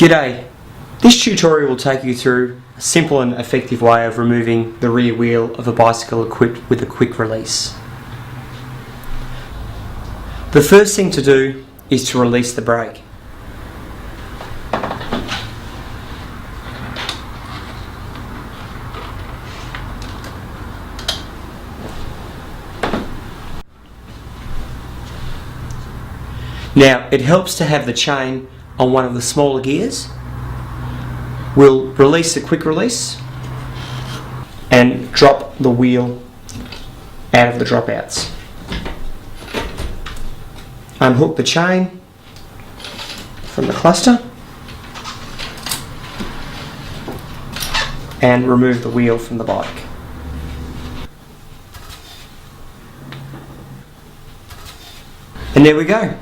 G'day! This tutorial will take you through a simple and effective way of removing the rear wheel of a bicycle equipped with a quick release. The first thing to do is to release the brake. Now, it helps to have the chain on one of the smaller gears. We'll release the quick release and drop the wheel out of the dropouts. Unhook the chain from the cluster and remove the wheel from the bike. And there we go.